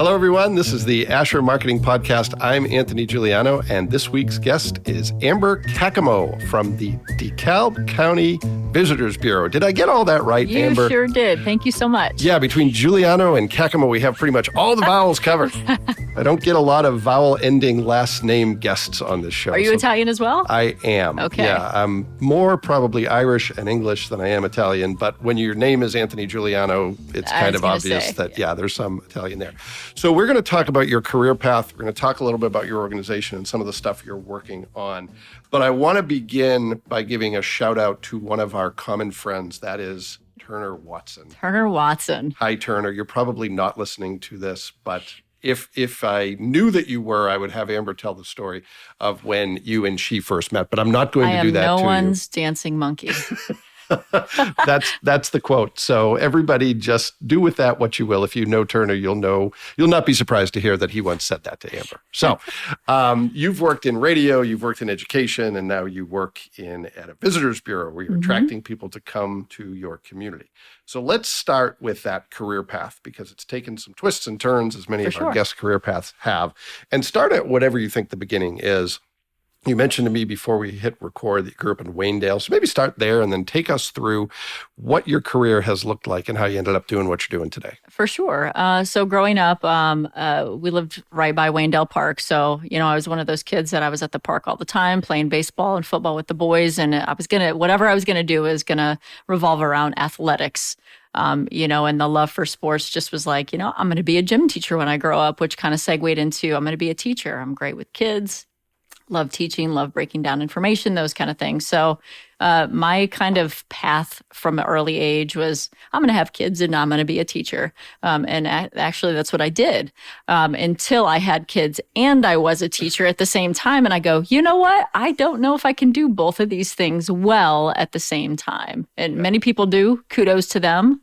Hello, everyone. This is the Asher Marketing Podcast. I'm Anthony Giuliano, and this week's guest is Amber Caccamo from the DeKalb County Visitors Bureau. Did I get all that right, Amber? You sure did. Thank you so much. Yeah, between Giuliano and Caccamo, we have pretty much all the vowels covered. I don't get a lot of vowel-ending last name guests on this show. Are you Italian as well? I am. Okay. Yeah, I'm more probably Irish and English than I am Italian, but when your name is Anthony Giuliano, it's kind of obvious that, there's some Italian there. So we're going to talk about your career path. We're going to talk a little bit about your organization and some of the stuff you're working on. But I want to begin by giving a shout out to one of our common friends. That is Turner Watson. Turner Watson. Hi, Turner. You're probably not listening to this, but if I knew that you were, I would have Amber tell the story of when you and she first met. But I'm not going to do that to you. I am no one's dancing monkey. That's the quote. So everybody just do with that what you will. If you know Turner, you'll not be surprised to hear that he once said that to Amber. So you've worked in radio, you've worked in education, and now you work at a visitors bureau where you're attracting people to come to your community. So let's start with that career path because it's taken some twists and turns as many of our guest career paths have. And start at whatever you think the beginning is. You mentioned to me before we hit record that you grew up in Waynedale. So maybe start there and then take us through what your career has looked like and how you ended up doing what you're doing today. For sure. So growing up, we lived right by Waynedale Park. So, I was one of those kids that I was at the park all the time playing baseball and football with the boys. And whatever I was going to do is going to revolve around athletics. And the love for sports just was like, I'm going to be a gym teacher when I grow up, which kind of segued into I'm going to be a teacher. I'm great with kids. Love teaching, love breaking down information, those kind of things. So my kind of path from an early age was I'm going to have kids and I'm going to be a teacher. And actually, that's what I did until I had kids and I was a teacher at the same time. And I go, you know what? I don't know if I can do both of these things well at the same time. And many people do. Kudos to them.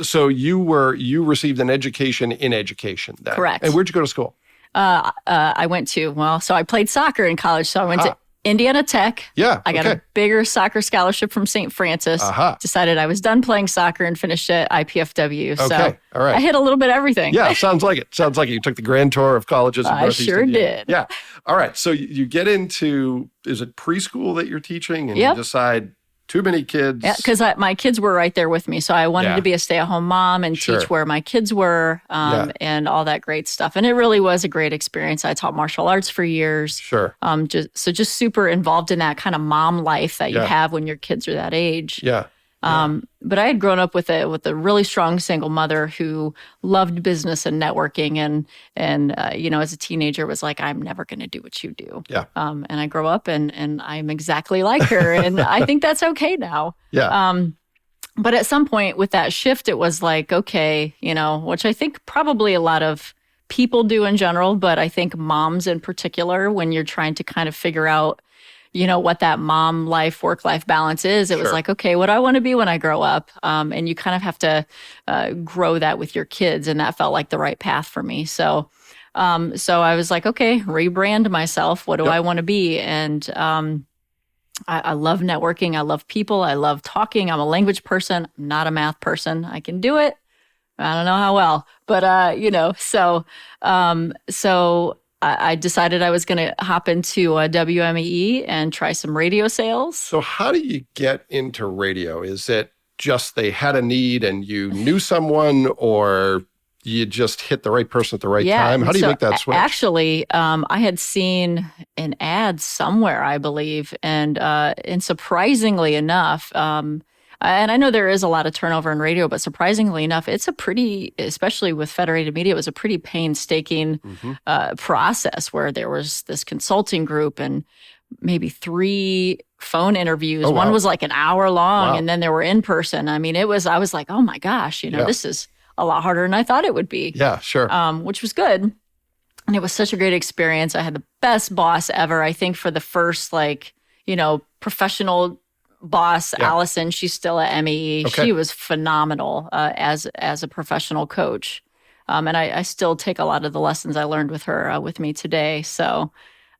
So you received an education in education then. Correct. And where'd you go to school? I played soccer in college. So I went to Indiana Tech. Yeah. I got a bigger soccer scholarship from St. Francis. Decided I was done playing soccer and finished at IPFW. So all right. I hit a little bit of everything. Yeah, sounds like it. Sounds like you took the grand tour of colleges in Northeast Indiana. I sure did. Yeah. All right. So you get into, is it preschool that you're teaching? And you decide too many kids. Yeah, because my kids were right there with me. So I wanted to be a stay-at-home mom and teach where my kids were and all that great stuff. And it really was a great experience. I taught martial arts for years. Sure. Just super involved in that kind of mom life that you have when your kids are that age. Yeah. But I had grown up with a really strong single mother who loved business and networking, and as a teenager was like, I'm never going to do what you do. Yeah. And I grow up and I'm exactly like her, and I think that's okay now. Yeah. But at some point with that shift, it was like, okay, which I think probably a lot of people do in general, but I think moms in particular, when you're trying to kind of figure out what that mom life, work-life balance is. It was like, okay, what do I want to be when I grow up? And you kind of have to grow that with your kids. And that felt like the right path for me. So I was like, okay, rebrand myself. What do I want to be? And I love networking. I love people. I love talking. I'm a language person. I'm not a math person. I can do it. I don't know how well, but, so I decided I was going to hop into WMEE and try some radio sales. So how do you get into radio? Is it just they had a need and you knew someone, or you just hit the right person at the right time? How do you make that switch? Actually, I had seen an ad somewhere, I believe, and surprisingly enough, and I know there is a lot of turnover in radio, but surprisingly enough, it's especially with Federated Media, it was a pretty painstaking process where there was this consulting group and maybe 3 phone interviews. Oh, wow. One was like an hour long, and then there were in person. I mean, I was like, oh my gosh, this is a lot harder than I thought it would be. Yeah, sure. Which was good. And it was such a great experience. I had the best boss ever. I think for the first, professional boss, Allison, she's still at MEE. Okay. She was phenomenal as a professional coach. And I still take a lot of the lessons I learned with her with me today. So,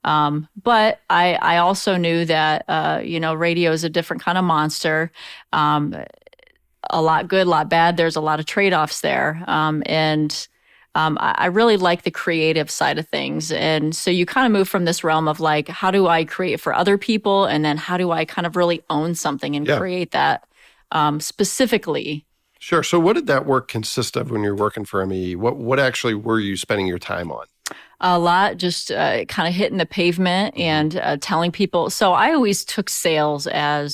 but I also knew that, radio is a different kind of monster. A lot good, a lot bad. There's a lot of trade-offs there. And I really like the creative side of things. And so you kind of move from this realm of like, how do I create for other people? And then how do I kind of really own something and create that specifically? Sure. So what did that work consist of when you're working for MEE? What actually were you spending your time on? A lot, just kind of hitting the pavement and telling people. So I always took sales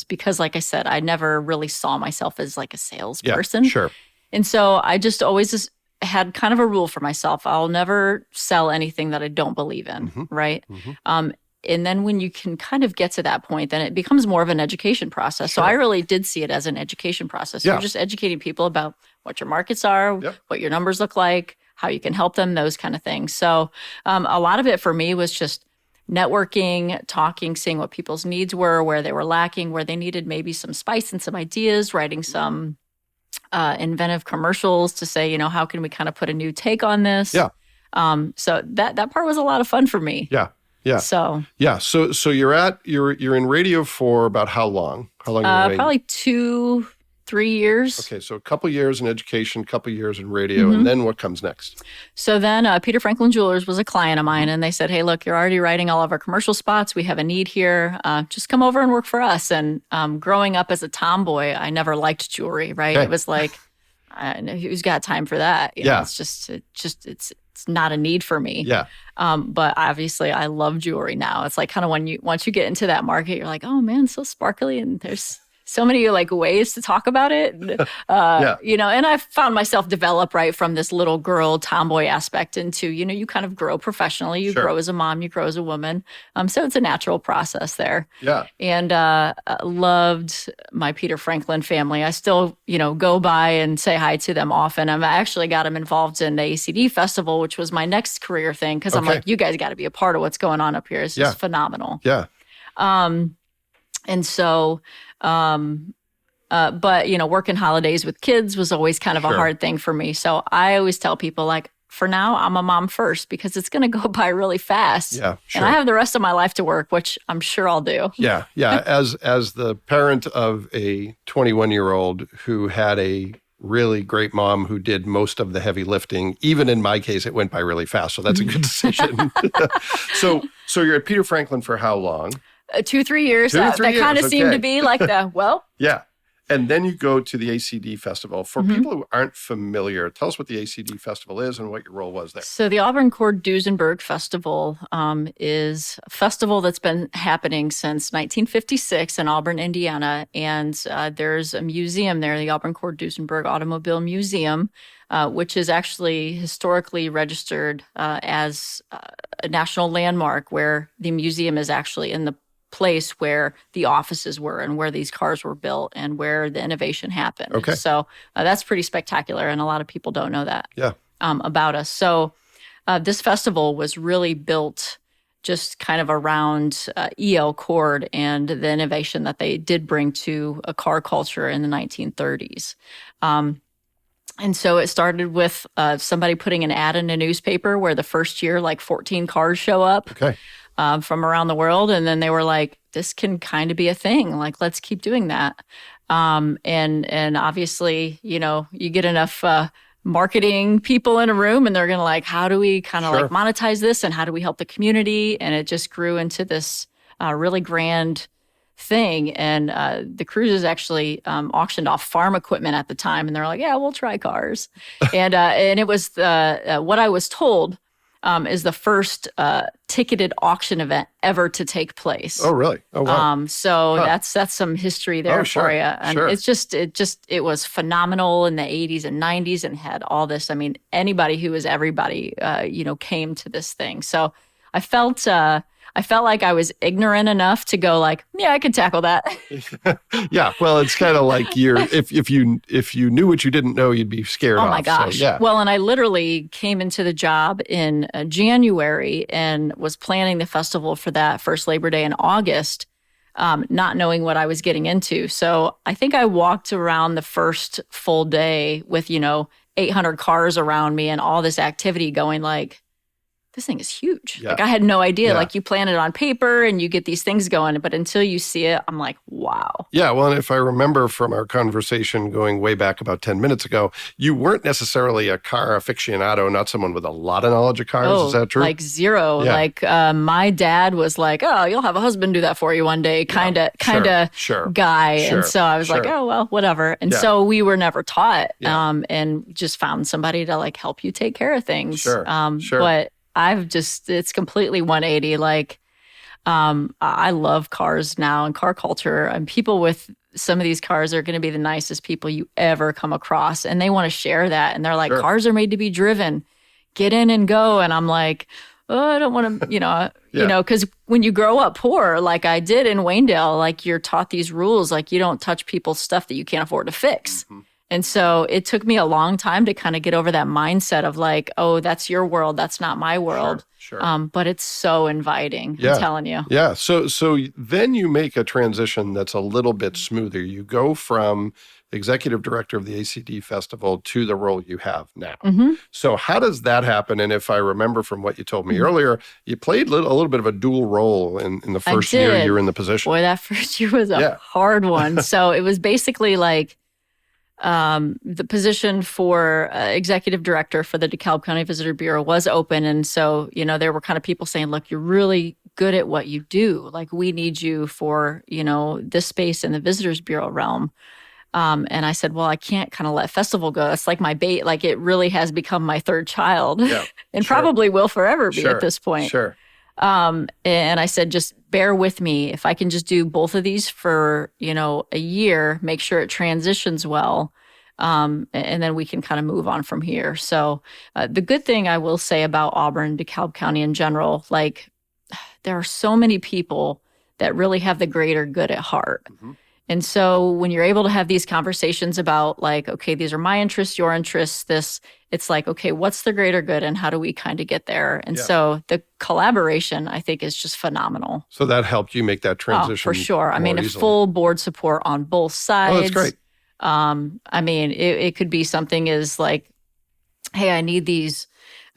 because like I said, I never really saw myself as like a salesperson. Yeah, sure. And so I just always had kind of a rule for myself. I'll never sell anything that I don't believe in, right? And then when you can kind of get to that point, then it becomes more of an education process. Sure. So I really did see it as an education process. You're just educating people about what your markets are, what your numbers look like, how you can help them, those kind of things. So a lot of it for me was just networking, talking, seeing what people's needs were, where they were lacking, where they needed maybe some spice and some ideas, writing some inventive commercials to say, you know, how can we kind of put a new take on this? Yeah. So that part was a lot of fun for me. Yeah. Yeah. So you're in radio for about how long? How long? Probably 2-3 years. Okay, so a couple years in education, a couple years in radio, and then what comes next? So then Peter Franklin Jewelers was a client of mine, and they said, hey, look, you're already writing all of our commercial spots. We have a need here. Just come over and work for us. And growing up as a tomboy, I never liked jewelry, right? Okay. It was like, who's got time for that? You know, it's not a need for me. Yeah. But obviously I love jewelry now. It's like kind of once you get into that market, you're like, oh man, so sparkly, and there's so many like ways to talk about it. You know, and I found myself develop right from this little girl tomboy aspect into, you know, you kind of grow professionally, you grow as a mom, you grow as a woman. So it's a natural process there. Yeah. And loved my Peter Franklin family. I still, you know, go by and say hi to them often. I actually got them involved in the ACD festival, which was my next career thing. Cause I'm like, you guys got to be a part of what's going on up here. It's just phenomenal. Yeah. And so, but you know, working holidays with kids was always kind of a hard thing for me. So I always tell people like, for now, I'm a mom first because it's going to go by really fast. Yeah, sure. And I have the rest of my life to work, which I'm sure I'll do. Yeah, yeah. As the parent of a 21-year-old who had a really great mom who did most of the heavy lifting, even in my case, it went by really fast. So that's a good decision. So you're at Peter Franklin for how long? 2-3 years. That kind of seemed to be like Yeah. And then you go to the ACD Festival. For people who aren't familiar, tell us what the ACD Festival is and what your role was there. So the Auburn Cord Duesenberg Festival is a festival that's been happening since 1956 in Auburn, Indiana. And there's a museum there, the Auburn Cord Duesenberg Automobile Museum, which is actually historically registered as a national landmark, where the museum is actually in the place where the offices were and where these cars were built and where the innovation happened. Okay. So that's pretty spectacular, and a lot of people don't know that about us. So this festival was really built just kind of around E.L. Cord and the innovation that they did bring to a car culture in the 1930s. And so it started with somebody putting an ad in a newspaper where the first year, like 14 cars show up. Okay. From around the world. And then they were like, this can kind of be a thing. Like, let's keep doing that. And obviously, you know, you get enough marketing people in a room and they're going to like, how do we kind of like monetize this? And how do we help the community? And it just grew into this really grand thing. And the cruises actually auctioned off farm equipment at the time. And they're like, yeah, we'll try cars. And it was what I was told is the first ticketed auction event ever to take place. Oh, really? Oh, wow. So that's some history there for you. And it was phenomenal in the 80s and 90s and had all this. I mean, anybody who was everybody, came to this thing. So I felt like I was ignorant enough to go like, yeah, I could tackle that. Yeah. Well, it's kind of like if you knew what you didn't know, you'd be scared off. Oh my gosh. So, yeah. Well, and I literally came into the job in January and was planning the festival for that first Labor Day in August, not knowing what I was getting into. So I think I walked around the first full day with, 800 cars around me and all this activity going like, this thing is huge. Yeah. Like I had no idea. Yeah. Like you plan it on paper and you get these things going, but until you see it, I'm like, wow. Yeah, well, and if I remember from our conversation going way back about 10 minutes ago, you weren't necessarily a car aficionado, not someone with a lot of knowledge of cars. Is that true? Like zero. Yeah. Like my dad was like, oh, you'll have a husband do that for you one day, kind of Sure. guy. Sure. And so I was like, Sure. oh, well, whatever. And Yeah. so we were never taught Yeah. and just found somebody to like help you take care of things. Sure. Sure. But it's completely 180. Like, I love cars now and car culture, and people with some of these cars are going to be the nicest people you ever come across. And they want to share that. And they're like, Sure. cars are made to be driven, get in and go. And I'm like, oh, I don't want to, Yeah. because when you grow up poor, like I did in Waynedale, like you're taught these rules, like you don't touch people's stuff that you can't afford to fix. Mm-hmm. And so it took me a long time to kind of get over that mindset of like, oh, that's your world. That's not my world. Sure. But it's so inviting. Yeah. I'm telling you. Yeah. So then you make a transition that's a little bit smoother. You go from executive director of the ACD Festival to the role you have now. Mm-hmm. So how does that happen? And if I remember from what you told me earlier, you played a little bit of a dual role in the first year did. you were in the position. Boy, that first year was a hard one. So it was basically like the position for executive director for the DeKalb County Visitor Bureau was open. And so, there were kind of people saying, look, you're really good at what you do. Like we need you for, this space in the Visitors Bureau realm. And I said, well, I can't kind of let festival go. That's like my bait. Like it really has become my third child and probably will forever be at this point. Sure. And I said, just bear with me. If I can just do both of these for, a year, make sure it transitions well. And then we can kind of move on from here. So the good thing I will say about Auburn, DeKalb County in general, like there are so many people that really have the greater good at heart. Mm-hmm. And so when you're able to have these conversations about like, okay, these are my interests, your interests, it's like, okay, what's the greater good and how do we kind of get there? And so the collaboration, I think, is just phenomenal. So that helped you make that transition. Oh, for sure. I mean, easily. a full board support on both sides. Oh, that's great. I mean, it could be something as like, hey, I need these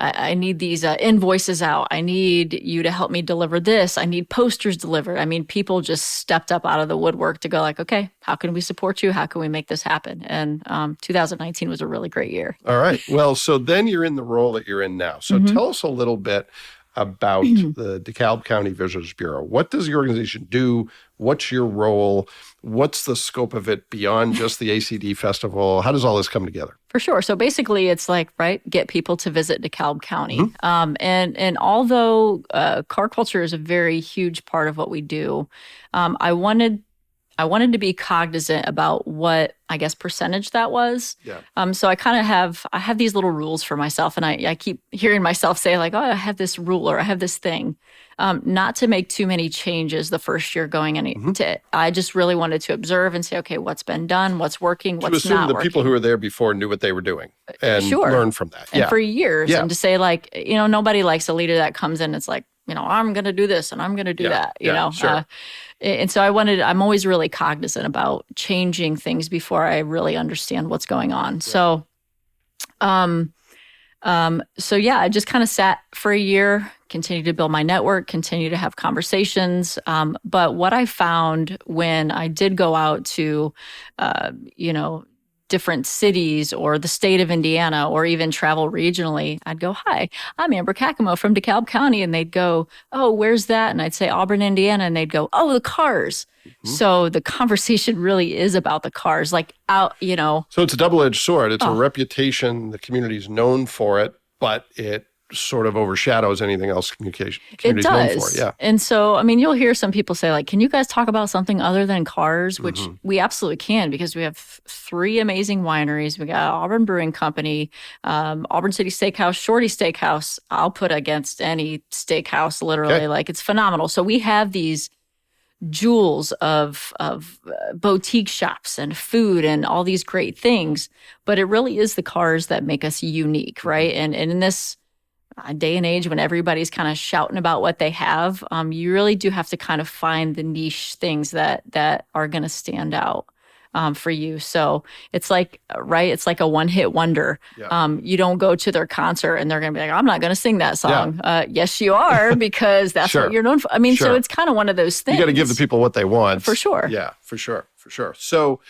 invoices out. I need you to help me deliver this. I need posters delivered. I mean, people just stepped up out of the woodwork to go like, okay, how can we support you? How can we make this happen? And 2019 was a really great year. All right. Well, so then you're in the role that you're in now. So tell us a little bit about the DeKalb County Visitors Bureau. What does the organization do? What's your role? What's the scope of it beyond just the ACD Festival? How does all this come together? For sure. So basically, it's like, right, get people to visit DeKalb County. And although car culture is a very huge part of what we do, I wanted to be cognizant about what, I guess, percentage that was. Yeah. So I have these little rules for myself, and I keep hearing myself say like, oh, I have this rule or I have this thing. Not to make too many changes the first year going into it. I just really wanted to observe and say, okay, what's been done, what's working, what's not working. To assume the people who were there before knew what they were doing and learn from that. And for years. And to say like, nobody likes a leader that comes in, it's like, I'm going to do this and I'm going to do that, you know. Sure. And so I'm always really cognizant about changing things before I really understand what's going on. Yeah. So, I just kind of sat for a year, continued to build my network, continue to have conversations. But what I found when I did go out to, different cities or the state of Indiana or even travel regionally, I'd go, hi, I'm Amber Caccamo from DeKalb County. And they'd go, oh, where's that? And I'd say Auburn, Indiana. And they'd go, oh, the cars. So the conversation really is about the cars, like out, So it's a double-edged sword. It's a reputation. The community's known for it, but it sort of overshadows anything else community's known for. Yeah. And so, I mean, you'll hear some people say like, can you guys talk about something other than cars? Which we absolutely can, because we have 3 amazing wineries. We got Auburn Brewing Company, Auburn City Steakhouse, Shorty Steakhouse. I'll put against any steakhouse, literally. Okay. Like it's phenomenal. So we have these jewels of boutique shops and food and all these great things, but it really is the cars that make us unique, right? And in this day and age when everybody's kind of shouting about what they have, you really do have to kind of find the niche things that are going to stand out. for you. So it's like, right, it's like a one-hit wonder. Yeah. You don't go to their concert and they're going to be like, I'm not going to sing that song. Yes, you are, because that's Sure. what you're known for. I mean, so Sure. it's kind of one of those things. You got to give the people what they want. For sure. Yeah, for sure. So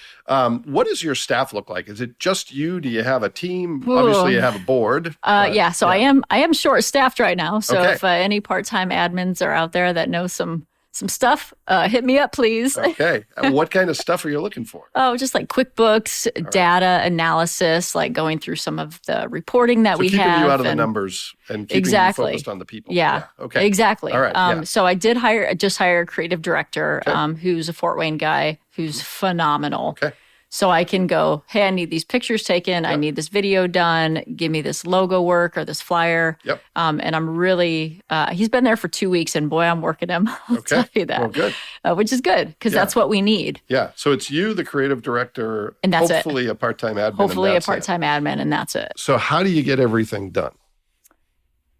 what does your staff look like? Is it just you? Do you have a team? Ooh. Obviously, you have a board. Yeah. So I am short-staffed right now. So Okay. if any part-time admins are out there that know some stuff, hit me up, please. Okay. What kind of stuff are you looking for? Oh, just like QuickBooks, data analysis, like going through some of the reporting that So we keeping have. you out of the and- numbers and keeping Exactly. you focused on the people. Yeah. Okay. Exactly. All right. Yeah. So I did hire a creative director, Okay. who's a Fort Wayne guy who's phenomenal. Okay. So I can go, hey, I need these pictures taken. I need this video done. Give me this logo work or this flyer. Yep. And I'm really, he's been there for 2 weeks and boy, I'm working him. I'll Okay. tell you that. Well, good. Which is good because Yeah. that's what we need. Yeah. So it's you, the creative director, And that's it. hopefully a part-time admin. Hopefully and a that's it. part-time admin and that's it. So how do you get everything done?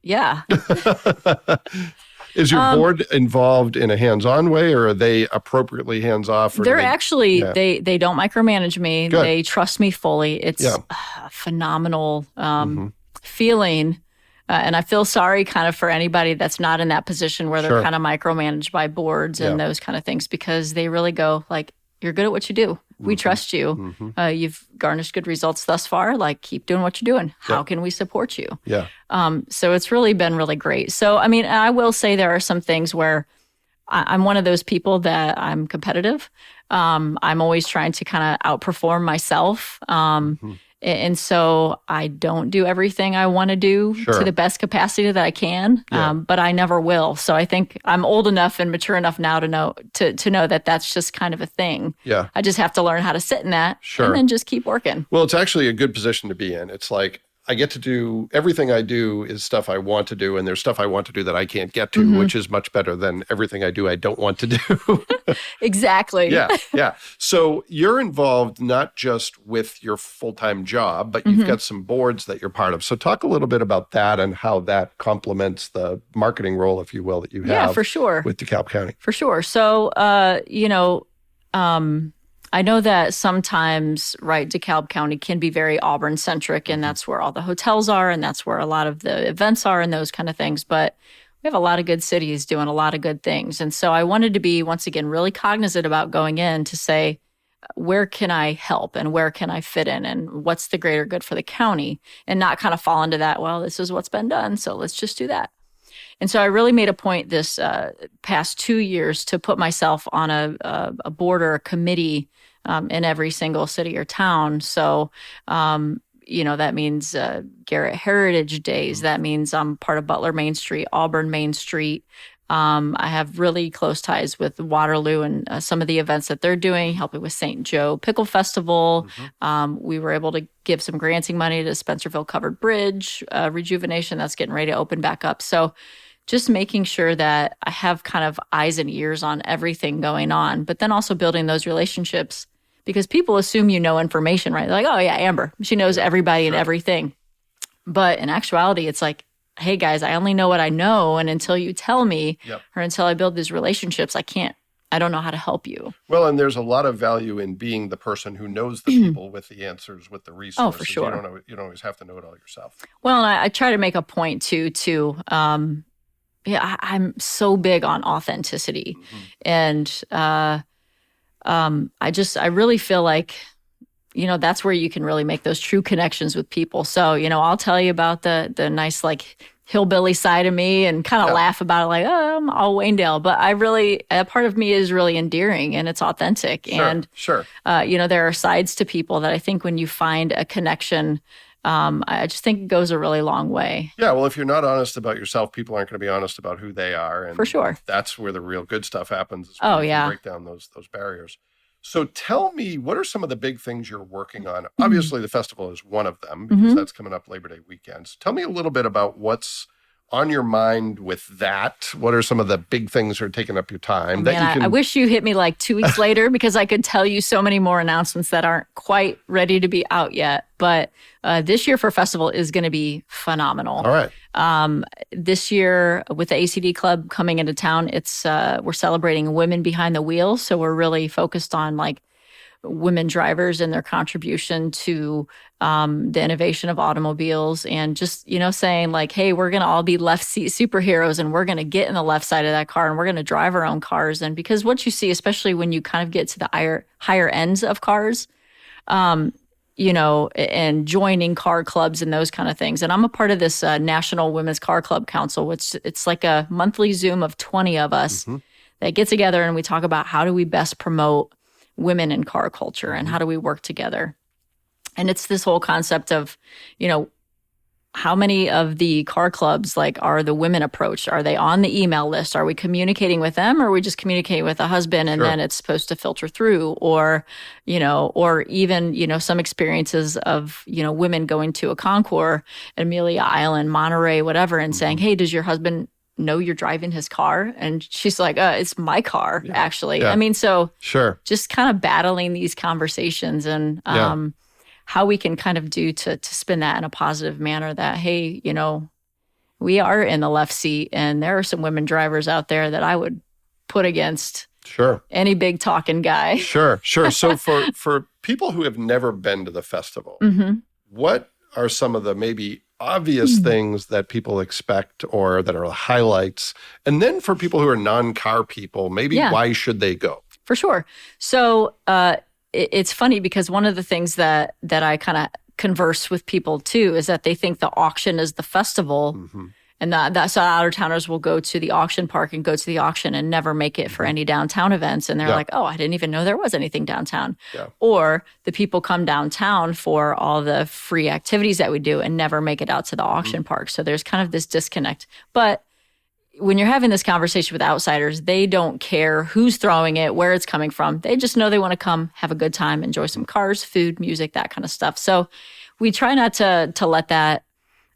Yeah. Is your board involved in a hands-on way, or are they appropriately hands-off? Or do They're they- actually, Yeah. they don't micromanage me. Good. They trust me fully. It's Yeah. a phenomenal Mm-hmm. feeling. And I feel sorry kind of for anybody that's not in that position where they're Sure. kind of micromanaged by boards and Yeah. those kind of things, because they really go like, you're good at what you do. We trust you. You've garnished good results thus far. Like, keep doing what you're doing. How can we support you? Yeah. So it's really been really great. So, I mean, I will say there are some things where I'm one of those people that I'm competitive. I'm always trying to kind of outperform myself. And so I don't do everything I want to do Sure. to the best capacity that I can, Yeah. but I never will. So I think I'm old enough and mature enough now to know that that's just kind of a thing. Yeah. I just have to learn how to sit in that Sure. and then just keep working. Well, it's actually a good position to be in. It's like I get to do everything I do is stuff I want to do, and there's stuff I want to do that I can't get to, Mm-hmm. which is much better than everything I do I don't want to do. Exactly. Yeah. So you're involved not just with your full-time job, but you've got some boards that you're part of. So talk a little bit about that and how that complements the marketing role, if you will, that you have Yeah, for sure. with DeKalb County. For sure. So, I know that sometimes, right, DeKalb County can be very Auburn centric, and that's where all the hotels are, and that's where a lot of the events are, and those kind of things. But we have a lot of good cities doing a lot of good things. And so I wanted to be, once again, really cognizant about going in to say, where can I help and where can I fit in and what's the greater good for the county, and not kind of fall into that, well, this is what's been done, so let's just do that. And so I really made a point this past 2 years to put myself on a board or a committee in every single city or town. So, that means Garrett Heritage Days. That means I'm part of Butler Main Street, Auburn Main Street. I have really close ties with Waterloo and some of the events that they're doing, helping with St. Joe Pickle Festival. We were able to give some granting money to Spencerville Covered Bridge rejuvenation that's getting ready to open back up. So just making sure that I have kind of eyes and ears on everything going on, but then also building those relationships, because people assume you know information, right? They're like, oh yeah, Amber, she knows everybody and everything. But in actuality, it's like, hey guys, I only know what I know. And until you tell me or until I build these relationships, I don't know how to help you. Well, and there's a lot of value in being the person who knows the people with the answers, with the resources. Oh, for sure. You don't always have to know it all yourself. Well, and I try to make a point too. I'm so big on authenticity, and I really feel like, that's where you can really make those true connections with people. So, I'll tell you about the nice, like, hillbilly side of me and kind of laugh about it, like, oh, I'm all Waynedale. But a part of me is really endearing and it's authentic. Sure. There are sides to people that I think when you find a connection, I just think it goes a really long way. Yeah, well, if you're not honest about yourself, people aren't going to be honest about who they are. And For sure. That's where the real good stuff happens. Is Oh, when you yeah. break down those barriers. So tell me, what are some of the big things you're working on? Obviously, the festival is one of them because that's coming up Labor Day weekend. So tell me a little bit about what's on your mind with that. What are some of the big things that are taking up your time? I wish you hit me like 2 weeks later, because I could tell you so many more announcements that aren't quite ready to be out yet. But this year for festival is going to be phenomenal. All right. This year with the ACD Club coming into town, we're celebrating Women Behind the Wheel. So we're really focused on like women drivers and their contribution to the innovation of automobiles, and just, saying like, hey, we're going to all be left seat superheroes, and we're going to get in the left side of that car, and we're going to drive our own cars. And because what you see, especially when you kind of get to the higher ends of cars, and joining car clubs and those kind of things. And I'm a part of this National Women's Car Club Council, which it's like a monthly Zoom of 20 of us that get together, and we talk about how do we best promote women in car culture and how do we work together. And it's this whole concept of, how many of the car clubs are the women approached? Are they on the email list? Are we communicating with them, or are we just communicating with a husband and then it's supposed to filter through? Or, or even, some experiences of, women going to a concours at Amelia Island, Monterey, whatever, and saying, hey, does your husband know you're driving his car? And she's like, it's my car, actually. Yeah. I mean, so just kind of battling these conversations and, how we can kind of do to spin that in a positive manner that, hey, we are in the left seat, and there are some women drivers out there that I would put against any big talking guy. Sure. So for people who have never been to the festival, what are some of the maybe obvious things that people expect or that are the highlights? And then for people who are non-car people, maybe why should they go? For sure. So, it's funny because one of the things that I kind of converse with people too is that they think the auction is the festival, and so out-of-towners will go to the auction park and go to the auction and never make it for any downtown events, and they're like, oh, I didn't even know there was anything downtown. Or the people come downtown for all the free activities that we do and never make it out to the auction park. So there's kind of this disconnect. But when you're having this conversation with outsiders, they don't care who's throwing it, where it's coming from. They just know they want to come, have a good time, enjoy some cars, food, music, that kind of stuff. So we try not to let that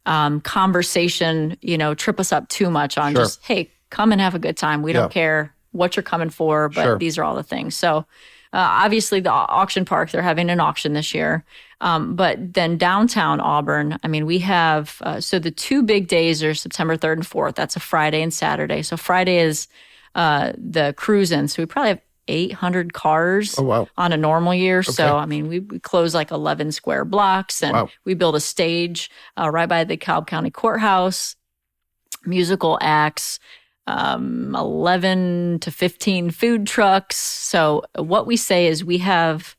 conversation, trip us up too much on just, hey, come and have a good time. We don't care what you're coming for, but these are all the things. So obviously the auction park, they're having an auction this year. But then downtown Auburn, I mean, we have, so the 2 big days are September 3rd and 4th. That's a Friday and Saturday. So Friday is the cruise-in. So we probably have 800 cars on a normal year. Okay. So, I mean, we close 11 square blocks, and we build a stage right by the Cobb County Courthouse, musical acts, 11 to 15 food trucks. So what we say is we have,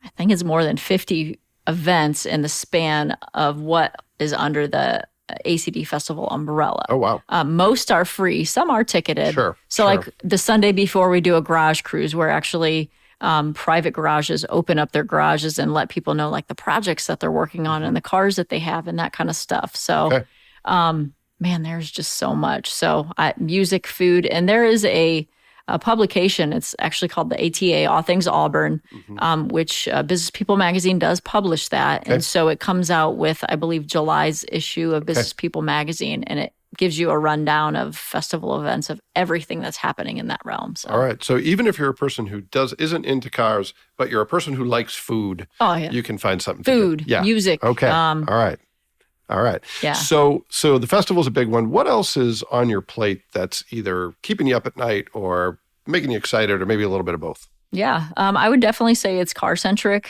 I think it's more than 50 events in the span of what is under the ACD Festival umbrella. Oh, wow. Most are free. Some are ticketed. So the Sunday before we do a garage cruise, where actually private garages open up their garages and let people know the projects that they're working on and the cars that they have and that kind of stuff. So, man, there's just so much. So music, food, and there is a publication. It's actually called the ATA, All Things Auburn, which Business People magazine does publish that. And so it comes out with, I believe, July's issue of Business People magazine, and it gives you a rundown of festival events of everything that's happening in that realm. So. All right. So even if you're a person who isn't into cars, but you're a person who likes food, you can find something food, to do. music. Okay. All right. Yeah. So the festival's a big one. What else is on your plate that's either keeping you up at night or making you excited, or maybe a little bit of both? Yeah. I would definitely say it's car-centric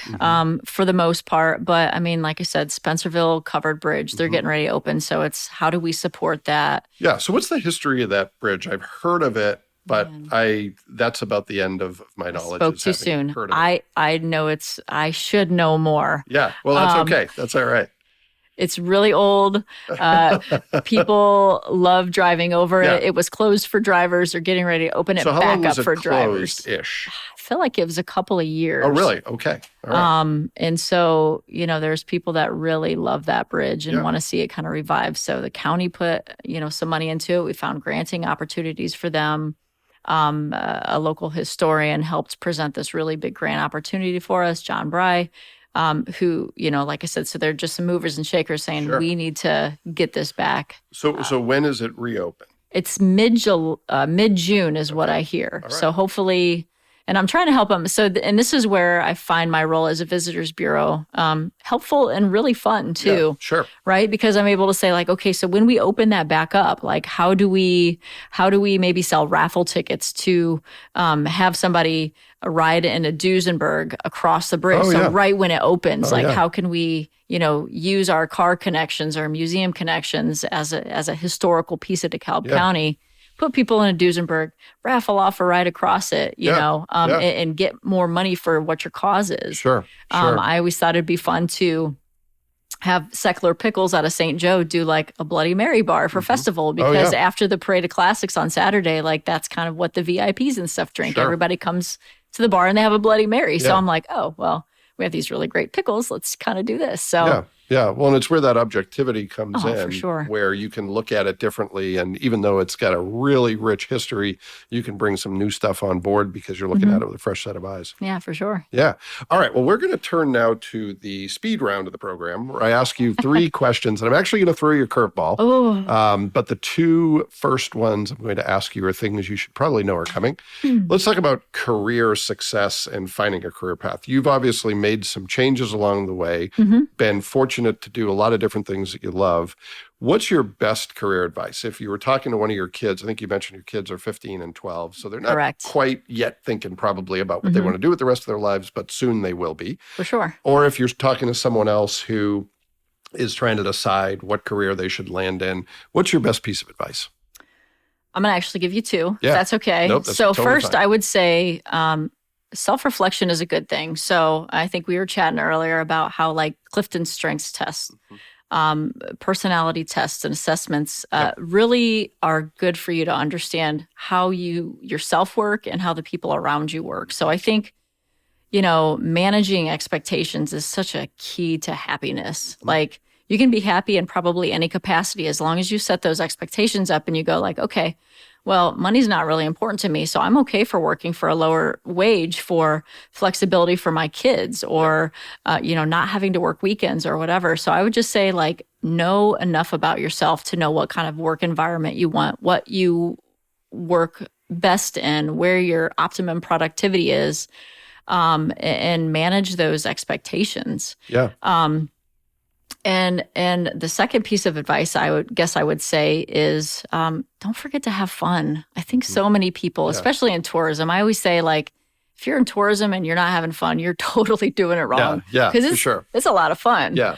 for the most part. But I mean, like I said, Spencerville Covered Bridge, they're getting ready to open. So it's how do we support that? Yeah. So what's the history of that bridge? I've heard of it, but that's about the end of my knowledge. Spoke too soon. I know I should know more. Yeah. Well, that's okay. That's all right. It's really old. People love driving over it. It was closed for drivers. They're getting ready to open it back up for drivers. Ish. I feel like it was a couple of years. Oh, really? Okay. All right. And so, there's people that really love that bridge and want to see it kind of revive. So the county put, some money into it. We found granting opportunities for them. A local historian helped present this really big grant opportunity for us, John Bry. Who, like I said, so they're just some movers and shakers saying we need to get this back. So when is it reopen? It's mid-June is what I hear. Right. So hopefully, And I'm trying to help them. So, and this is where I find my role as a visitors bureau helpful and really fun too. Yeah, sure. Right? Because I'm able to say like, okay, so when we open that back up, like how do we maybe sell raffle tickets to have somebody ride in a Duesenberg across the bridge? Oh, so yeah. right when it opens, like yeah. how can we, use our car connections or museum connections as a historical piece of DeKalb County, put people in a Duesenberg, raffle off a ride across it, and get more money for what your cause is. Sure. I always thought it'd be fun to have Seckler Pickles out of St. Joe do like a Bloody Mary bar for festival, because after the Parade of Classics on Saturday, like that's kind of what the VIPs and stuff drink. Sure. Everybody comes to the bar and they have a Bloody Mary. So Yeah. I'm like, oh, well, we have these really great pickles. Let's kind of do this. So Yeah. Well, and it's where that objectivity comes in, for sure. where you can look at it differently. And even though it's got a really rich history, you can bring some new stuff on board because you're looking at it with a fresh set of eyes. Yeah, for sure. Yeah. All right. Well, we're going to turn now to the speed round of the program, where I ask you 3 questions, and I'm actually going to throw you a curveball. Oh, But the 2 first ones I'm going to ask you are things you should probably know are coming. Let's talk about career success and finding a career path. You've obviously made some changes along the way, been fortunate to do a lot of different things that you love. What's your best career advice? If you were talking to one of your kids, I think you mentioned your kids are 15 and 12, so they're not Correct. quite yet thinking probably about what they want to do with the rest of their lives, but soon they will be. for sure. Or if you're talking to someone else who is trying to decide what career they should land in, what's your best piece of advice? I'm going to actually give you 2, Yeah. if that's okay. Nope, that's so totally first, fine. I would say self-reflection is a good thing. So I think we were chatting earlier about how like Clifton Strengths tests, personality tests and assessments really are good for you to understand how your self work and how the people around you work. So I think, managing expectations is such a key to happiness. Like you can be happy in probably any capacity as long as you set those expectations up and you go like, okay, well, money's not really important to me, so I'm okay for working for a lower wage for flexibility for my kids or, not having to work weekends or whatever. So I would just say like, know enough about yourself to know what kind of work environment you want, what you work best in, where your optimum productivity is, and manage those expectations. Yeah. And the second piece of advice I would say is don't forget to have fun. I think so many people, especially in tourism, I always say like, if you're in tourism and you're not having fun, you're totally doing it wrong. Yeah, because for sure. It's a lot of fun. Yeah.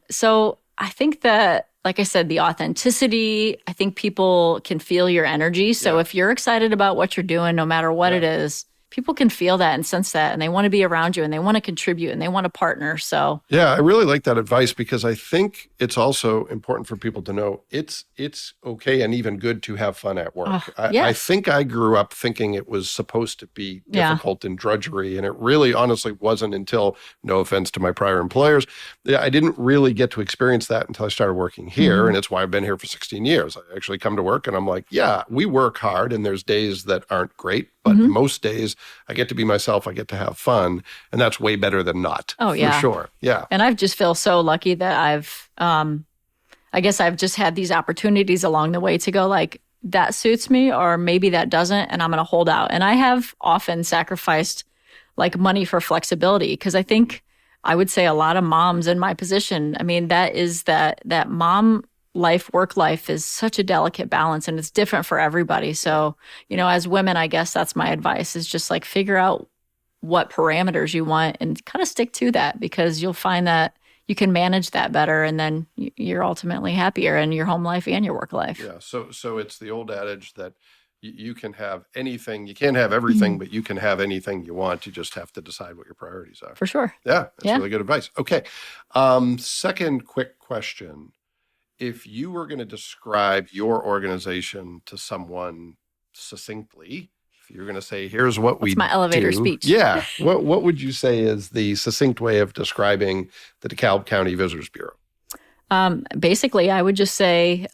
So I think that, like I said, the authenticity, I think people can feel your energy. So if you're excited about what you're doing, no matter what it is, people can feel that and sense that, and they want to be around you and they want to contribute and they want to partner. So Yeah, I really like that advice because I think it's also important for people to know it's okay and even good to have fun at work. I think I grew up thinking it was supposed to be difficult and drudgery, and it really honestly wasn't until, no offense to my prior employers, I didn't really get to experience that until I started working here, and it's why I've been here for 16 years. I actually come to work and I'm like, yeah, we work hard and there's days that aren't great, but most days I get to be myself, I get to have fun, and that's way better than not. Oh, yeah. For sure. Yeah. And I just feel so lucky that I guess I've just had these opportunities along the way to go like, that suits me, or maybe that doesn't, and I'm going to hold out. And I have often sacrificed like money for flexibility, because I think I would say a lot of moms in my position, I mean, that mom life, work life is such a delicate balance, and it's different for everybody. So, as women, I guess that's my advice, is just like figure out what parameters you want and kind of stick to that, because you'll find that you can manage that better, and then you're ultimately happier in your home life and your work life. Yeah. So it's the old adage that you can have anything, you can't have everything, but you can have anything you want. You just have to decide what your priorities are. For sure. Yeah. That's really good advice. Okay. Second quick question. If you were going to describe your organization to someone succinctly, if you're going to say, here's what we do. That's my elevator speech. Yeah. What would you say is the succinct way of describing the DeKalb County Visitors Bureau? Basically, I would just say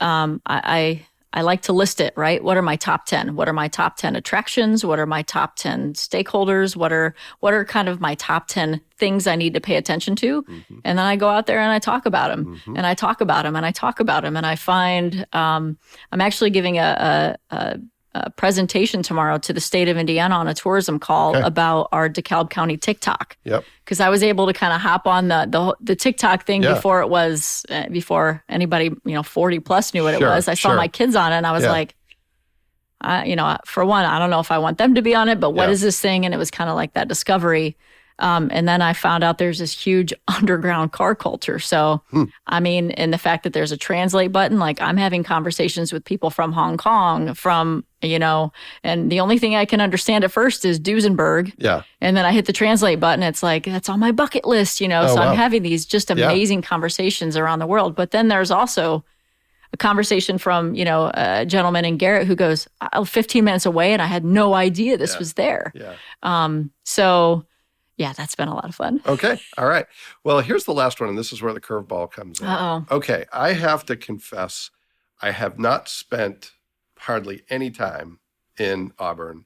I like to list it, right? What are my top 10? What are my top 10 attractions? What are my top 10 stakeholders? What are kind of my top 10 things I need to pay attention to? And then I go out there and I talk about them, and I talk about them, and I talk about them. And I find I'm actually giving a presentation tomorrow to the state of Indiana on a tourism call about our DeKalb County TikTok. Yep. Because I was able to kind of hop on the TikTok thing before it was before anybody 40 plus knew what it was. I saw my kids on it, and I was like, for one, I don't know if I want them to be on it, but what is this thing? And it was kind of like that discovery. And then I found out there's this huge underground car culture. So, I mean, and the fact that there's a translate button, like I'm having conversations with people from Hong Kong, and the only thing I can understand at first is Duesenberg. Yeah. And then I hit the translate button. It's like, that's on my bucket list, So I'm having these just amazing conversations around the world. But then there's also a conversation from, a gentleman in Garrett who goes, 15 minutes away, and I had no idea this was there. Yeah. So... yeah, that's been a lot of fun. Okay. All right. Well, here's the last one, and this is where the curveball comes in. Uh-oh. Okay. I have to confess, I have not spent hardly any time in Auburn.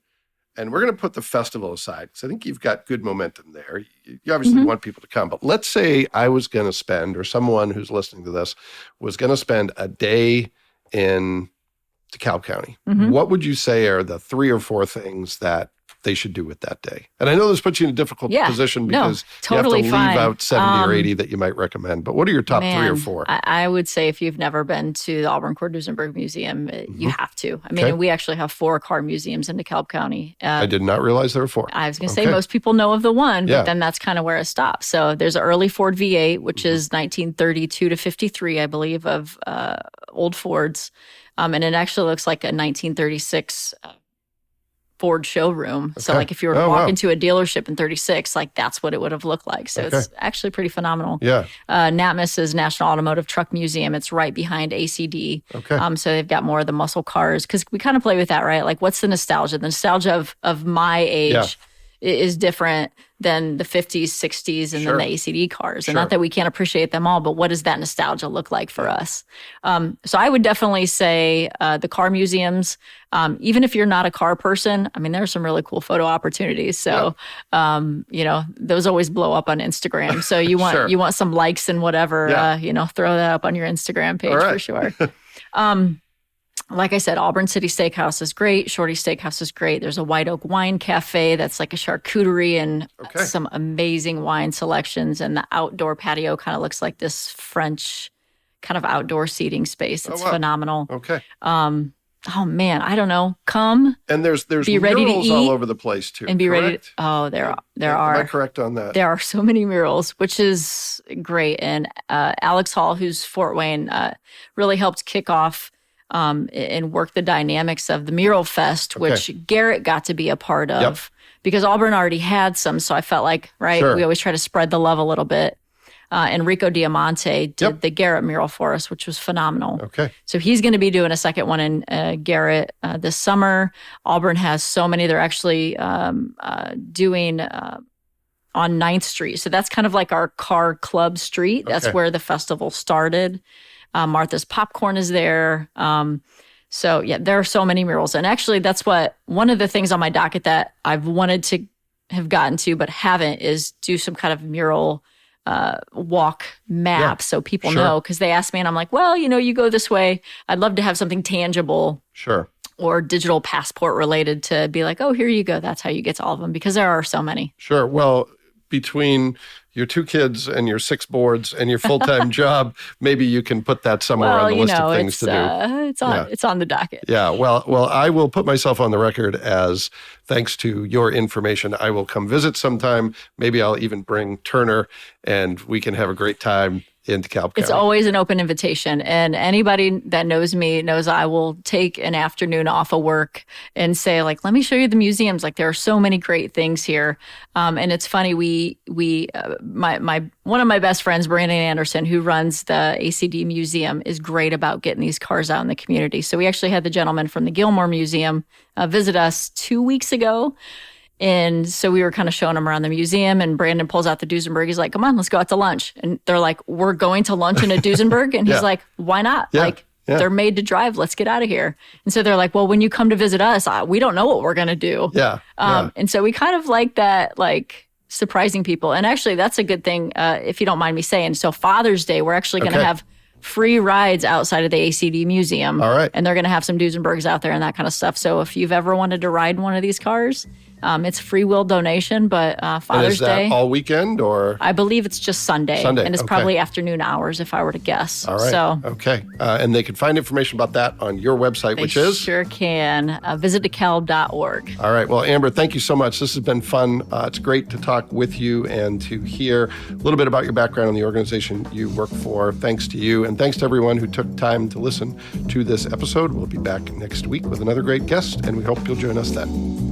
And we're going to put the festival aside because I think you've got good momentum there. You obviously want people to come. But let's say I was going to spend, or someone who's listening to this was going to spend a day in DeKalb County. What would you say are the 3 or 4 things that they should do with that day? And I know this puts you in a difficult position because totally you have to leave fine. out 70 or 80 that you might recommend. But what are your top 3 or 4? I would say if you've never been to the Auburn Cord Duesenberg Museum, you have to. I mean, we actually have 4 car museums in DeKalb County. I did not realize there were 4. I was going to say most people know of the one, but then that's kind of where it stops. So there's an early Ford V8, which is 1932 to 53, I believe, of old Fords. And it actually looks like a 1936 Ford showroom. So like if you were to walk into a dealership in 36, like that's what it would have looked like. So it's actually pretty phenomenal. Yeah. NATMUS is National Automotive Truck Museum. It's right behind ACD. Okay. So they've got more of the muscle cars because we kind of play with that, right? Like what's the nostalgia? The nostalgia of my age is different than the 50s, 60s, and then the ACD cars. And not that we can't appreciate them all, but what does that nostalgia look like for us? So I would definitely say the car museums, even if you're not a car person, I mean, there are some really cool photo opportunities. So, those always blow up on Instagram. So you want you want some likes and whatever, throw that up on your Instagram page for sure. Like I said, Auburn City Steakhouse is great. Shorty Steakhouse is great. There's a White Oak Wine Cafe that's like a charcuterie and some amazing wine selections. And the outdoor patio kind of looks like this French kind of outdoor seating space. It's phenomenal. Okay. Oh man, I don't know. Come and there's be ready to eat all over the place too. And be ready to, there are. Am I correct on that? There are so many murals, which is great. And Alex Hall, who's Fort Wayne, really helped kick off and work the dynamics of the Mural Fest, which Garrett got to be a part of because Auburn already had some. So I felt like, we always try to spread the love a little bit. Enrico Diamante did the Garrett mural for us, which was phenomenal. Okay. So he's going to be doing a second one in Garrett this summer. Auburn has so many. They're actually doing on 9th Street. So that's kind of like our car club street. That's where the festival started. Martha's Popcorn is there. So there are so many murals. And actually that's one of the things on my docket that I've wanted to have gotten to, but haven't, is do some kind of mural walk map so people know. Because they ask me and I'm like, well, you go this way. I'd love to have something tangible. Or digital passport related to be like, oh, here you go. That's how you get to all of them, because there are so many. Sure. Well, between your 2 kids and your 6 boards and your full-time job, maybe you can put that somewhere on the list of things to do. It's on the docket. Yeah. Well, I will put myself on the record as, thanks to your information, I will come visit sometime. Maybe I'll even bring Turner and we can have a great time in DeKalb County. It's always an open invitation. And anybody that knows me knows I will take an afternoon off of work and say, like, let me show you the museums. Like, there are so many great things here. And it's funny, one of my best friends, Brandon Anderson, who runs the ACD Museum, is great about getting these cars out in the community. So we actually had the gentleman from the Gilmore Museum visit us 2 weeks ago. And so we were kind of showing them around the museum, and Brandon pulls out the Duesenberg. He's like, come on, let's go out to lunch. And they're like, we're going to lunch in a Duesenberg? And he's like, why not? They're made to drive. Let's get out of here. And so they're like, well, when you come to visit us, we don't know what we're going to do. And so we kind of like that, like, surprising people. And actually, that's a good thing, if you don't mind me saying. So Father's Day, we're actually going to have free rides outside of the ACD Museum. All right. And they're going to have some Duesenbergs out there and that kind of stuff. So if you've ever wanted to ride one of these cars, it's free will donation, but Father's and is that Day. all weekend or? I believe it's just Sunday. Sunday, And it's okay. probably afternoon hours if I were to guess. All right. So Okay. And they can find information about that on your website, which is? Sure can. Visit DeKalb.org. All right. Well, Amber, thank you so much. This has been fun. It's great to talk with you and to hear a little bit about your background and the organization you work for. Thanks to you. And thanks to everyone who took time to listen to this episode. We'll be back next week with another great guest, and we hope you'll join us then.